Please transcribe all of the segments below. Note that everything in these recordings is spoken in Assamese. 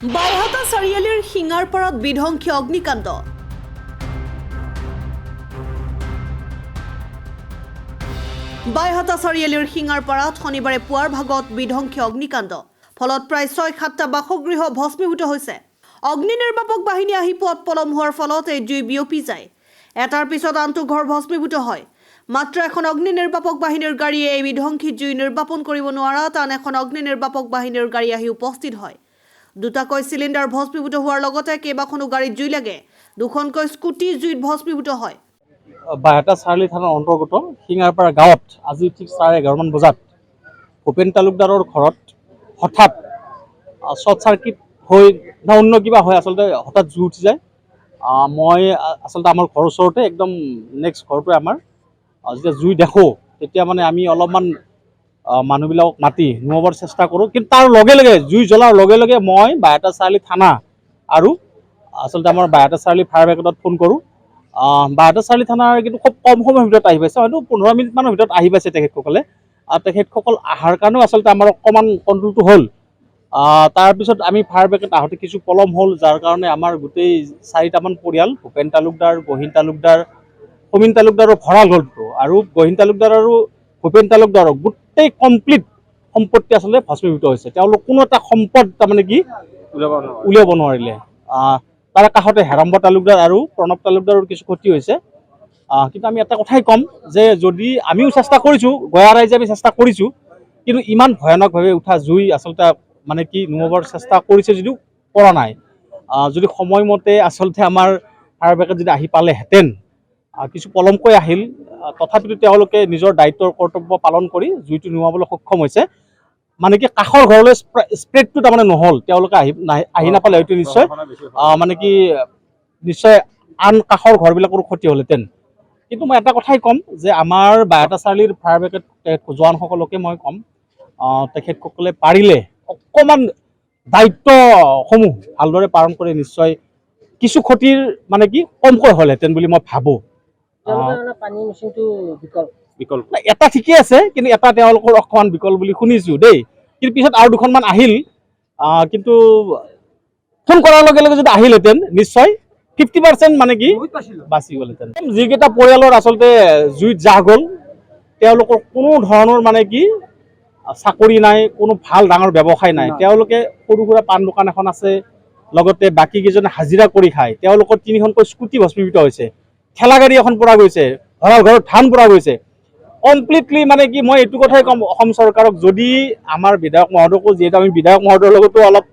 বাইহাটা চাৰিআলিৰ শিঙাৰপাৰাত বিধ্বংসী অগ্নিকাণ্ড। বাইহাটা চাৰিআলিৰ শিঙাৰপাৰাত শনিবাৰে পুৱাৰ ভাগত বিধ্বংসী অগ্নিকাণ্ড। ফলত প্ৰায় ৬-৭টা বাসগৃহ ভস্মীভূত হৈছে। অগ্নি নিৰ্বাপক বাহিনী আহি পোৱাত পলম হোৱাৰ ফলত এই জুই বিয়পি যায়। এটাৰ পিছত আনটো ঘৰ ভস্মীভূত হয়। মাত্ৰ এখন অগ্নি নিৰ্বাপক বাহিনীৰ গাড়ীয়ে এই বিধ্বংসী জুই নিৰ্বাপন কৰিব নোৱাৰাত আন এখন অগ্নি নিৰ্বাপক বাহিনীৰ গাড়ী আহি উপস্থিত হয়। দুটাকৈ চিলিণ্ডাৰ ভস্মীভূত হোৱাৰ লগতে কেইবাখনো গাড়ীত জুই লাগে। দুখনকৈ স্কুটি জুইত ভস্মীভূত হয়। বাইহাটা চাৰিআলি থানাৰ অন্তৰ্গত শিঙাৰপাৰা গাঁৱত আজি ঠিক 11:30 মান বজাত ভূপেন তালুকদাৰৰ ঘৰত হঠাৎ শ্বৰ্ট চাৰ্কিট হৈ অন্য কিবা হয় আচলতে হঠাৎ জুই উঠি যায়। মই আচলতে আমাৰ ঘৰৰ ওচৰতে একদম নেক্সট ঘৰটোৱে আমাৰ যেতিয়া জুই দেখোঁ তেতিয়া মানে আমি অলপমান মানুহবিলাকক মাতি নুমাবৰ চেষ্টা কৰোঁ। কিন্তু তাৰ লগে লগে জুই জ্বলাৰ লগে লগে মই বাইহাটা চাৰিআলি থানা আৰু আচলতে আমাৰ বাইহাটা চাৰিআলি ফায়াৰ ব্ৰিগেডত ফোন কৰোঁ। বাইহাটা চাৰিআলি থানাৰ কিন্তু খুব কম সময়ৰ ভিতৰত আহি পাইছে, হয়তো 15 মিনিটমানৰ ভিতৰত আহি পাইছে তেখেতসকলে। তেখেতসকল অহাৰ কাৰণেও আচলতে আমাৰ অকণমান কণ্ট্ৰলটো হ'ল। তাৰপিছত আমি ফায়াৰ ব্ৰিগেড আহোঁতে কিছু পলম হ'ল, যাৰ কাৰণে আমাৰ গোটেই 4টামান পৰিয়াল ভূপেন তালুকদাৰ, গহীন তালুকদাৰ, সমীন তালুকদাৰৰ ভঁৰাল ঘৰটো আৰু গহীন তালুকদাৰ আৰু ভূপেন তালুকদাৰৰ গোটেই কমপ্লিট সম্পত্তি আচলতে ভস্মীভূত হৈছে। তেওঁলোক কোনো এটা সম্পদ তাৰমানে কি উলিয়াব নোৱাৰিলে। তাৰে কাষতে হেৰাম্ব তালুকদাৰ আৰু প্ৰণৱ তালুকদাৰৰ কিছু ক্ষতি হৈছে। কিন্তু আমি এটা কথাই ক'ম যে যদি আমিও চেষ্টা কৰিছোঁ, গঞা ৰাইজে আমি চেষ্টা কৰিছোঁ, কিন্তু ইমান ভয়ানকভাৱে উঠা জুই আচলতে মানে কি নুমাবৰ চেষ্টা কৰিছে যদিও পৰা নাই। যদি সময়মতে আচলতে আমাৰ ফায়াৰ ব্ৰিগেড যদি আহি পালেহেঁতেন, কিছু পলমকৈ আহিল, তথাপিতো তেওঁলোকে নিজৰ দায়িত্বৰ কৰ্তব্য পালন কৰি জুইটো নুমাবলৈ সক্ষম হৈছে। মানে কি কাষৰ ঘৰলৈ স্প্ৰেডটো তাৰমানে নহ'ল, তেওঁলোকে আহি নাপালে হয়তো নিশ্চয় মানে কি নিশ্চয় আন কাষৰ ঘৰবিলাকৰো ক্ষতি হ'লহেঁতেন। কিন্তু মই এটা কথাই ক'ম যে আমাৰ বাইহাটা চাৰিআলিৰ ফায়াৰ ব্ৰিগেড জোৱানসকলকে মই ক'ম, তেখেতসকলে পাৰিলে অকণমান দায়িত্বসমূহ ভালদৰে পালন কৰি নিশ্চয় কিছু ক্ষতিৰ মানে কি কমকৈ হ'লহেঁতেন বুলি মই ভাবোঁ। বিকল্প এটা ঠিকে আছে, কিন্তু এটা তেওঁলোকৰ অকণমান বিকল্প বুলি শুনিছোঁ দেই। কিন্তু পিছত আৰু দুখনমান আহিল, কিন্তু ফোন কৰাৰ লগে লগে যদি আহিলহেঁতেন নিশ্চয় 50% মানে কি বাচি গ'লহেঁতেন। যিকেইটা পৰিয়ালৰ আচলতে জুইত জাহ গ'ল, তেওঁলোকৰ কোনো ধৰণৰ মানে কি চাকৰি নাই, কোনো ভাল ডাঙৰ ব্যৱসায় নাই। তেওঁলোকে সৰু সুৰা পাণ দোকান এখন আছে, লগতে বাকী কেইজনে হাজিৰা কৰি খায়। তেওঁলোকৰ 3খনকৈ স্কুটি ভস্মীভূত হৈছে, ঠেলা গাড়ী এখন পৰা গৈছে, ভঁৰাল ঘৰত ধান পৰা গৈছে। কমপ্লিটলি মানে কি মই এইটো কথাই ক'ম অসম চৰকাৰক, যদি আমাৰ বিধায়ক মহোদয়কো, যিহেতু আমি বিধায়ক মহোদয়ৰ লগতো অলপ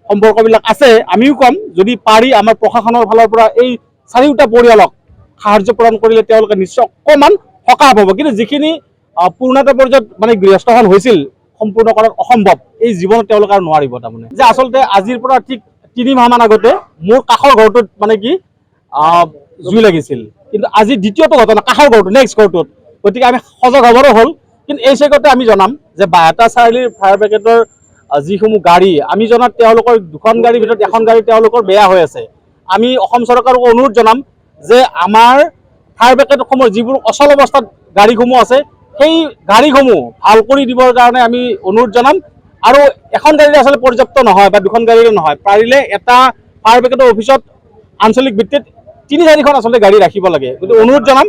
সম্পৰ্কবিলাক আছে, আমিও ক'ম যদি পাৰি আমাৰ প্ৰশাসনৰ ফালৰ পৰা এই চাৰিওটা পৰিয়ালক সাহায্য প্ৰদান কৰিলে তেওঁলোকে নিশ্চয় অকণমান সকাহ পাব। কিন্তু যিখিনি পূৰ্ণতা পৰ্যায়ত মানে গৃহস্থখন হৈছিল সম্পূৰ্ণ কৰাত অসম্ভৱ, এই জীৱনত তেওঁলোকে আৰু নোৱাৰিব। তাৰমানে যে আচলতে আজিৰ পৰা ঠিক 3 মাহমান আগতে মোৰ কাষৰ ঘৰটোত মানে কি জুই লাগিছিল, কিন্তু আজি দ্বিতীয়টো ঘটনা কাষৰ ঘৰটো নেক্সট ঘৰটোত। গতিকে আমি সজাগ হ'বৰো হ'ল। কিন্তু এই চেগতে আমি জনাম যে বাইহাটা চাৰিআলিৰ ফায়াৰ ব্ৰিগেডৰ যিসমূহ গাড়ী আমি জনাত তেওঁলোকৰ 2খন গাড়ীৰ ভিতৰত 1খন গাড়ী তেওঁলোকৰ বেয়া হৈ আছে। আমি অসম চৰকাৰক অনুৰোধ জনাম যে আমাৰ ফায়াৰ ব্ৰিগেডসমূহৰ যিবোৰ অচল অৱস্থাত গাড়ীসমূহ আছে, সেই গাড়ীসমূহ ভাল কৰি দিবৰ কাৰণে আমি অনুৰোধ জনাম। আৰু এখন গাড়ীৰে আচলতে পৰ্যাপ্ত নহয় বা 2খন গাড়ীৰে নহয়, পাৰিলে এটা ফায়াৰ ব্ৰিগেডৰ অফিচত আঞ্চলিক ভিত্তিত 3-4খন আচলতে গাড়ী ৰাখিব লাগে। গতিকে অনুৰোধ জনাম।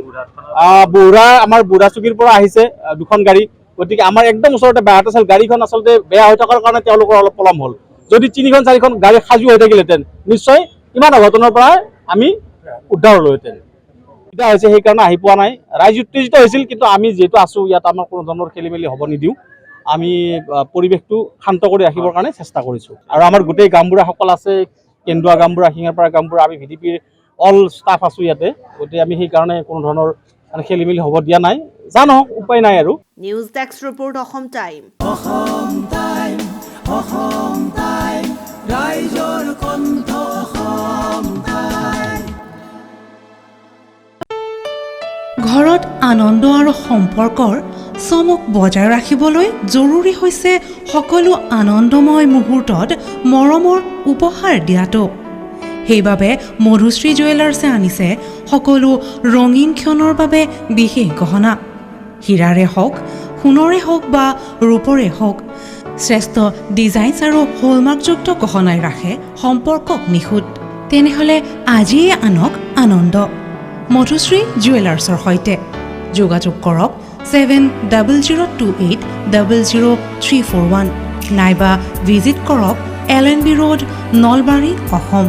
আমাৰ বুঢ়া চুকীৰ পৰা আহিছে 2খন গাড়ী, গতিকে আমাৰ একদম ওচৰতে বাইহাটা চাৰিআলি গাড়ীখন আচলতে বেয়া হৈ থকাৰ কাৰণে তেওঁলোকৰ অলপ পলম হ'ল। যদি 3-4খন গাড়ী সাজু হৈ থাকিলহেঁতেন নিশ্চয় ইমান অঘটনৰ পৰা আমি উদ্ধাৰ হ'লোহেঁতেন। এতিয়া হৈছে সেইকাৰণে আহি পোৱা নাই। ৰাইজ উত্তেজিত হৈছিল, কিন্তু আমি যিহেতু আছোঁ ইয়াত আমাৰ কোনো ধৰণৰ খেলি মেলি হ'ব নিদিওঁ। আমি পৰিৱেশটো শান্ত কৰি ৰাখিবৰ কাৰণে চেষ্টা কৰিছোঁ। আৰু আমাৰ গোটেই গাঁওবুঢ়াসকল আছে, কেন্দুৱা গাঁওবুঢ়া, শিঙাৰপাৰা গাঁওবুঢ়া, আমি VDPৰ অল ষ্টাফ আছোঁ ইয়াতে। গতিকে আমি সেইকাৰণে কোনো ধৰণৰ মানে খেলি মেলি হ'ব দিয়া নাই। জানো উপায় নাই আৰু। News desk report, Assam time. ৰাইজৰ কণ্ঠ অসম টাইম। ঘৰত আনন্দ আৰু সম্পৰ্কৰ চমক বজাই ৰাখিবলৈ জৰুৰী হৈছে সকলো আনন্দময় মুহূৰ্তত মৰমৰ উপহাৰ দিয়াটো। সেইবাবে মধুশ্ৰী জুৱেলাৰ্ছে আনিছে সকলো ৰঙীন ক্ষণৰ বাবে বিশেষ গহনা। হীৰাৰে হওক, সোণৰে হওক বা ৰূপৰে হওক, শ্ৰেষ্ঠ ডিজাইনছ আৰু হলমাৰ্কযুক্ত গহনাই ৰাখে সম্পৰ্কক নিখুঁত। তেনেহ'লে আজিয়ে আনক আনন্দ মধুশ্ৰী জুৱেলাৰ্ছৰ সৈতে। যোগাযোগ কৰক 7028000341 নাইবা ভিজিট কৰক LNB ৰোড, নলবাৰী, অসম।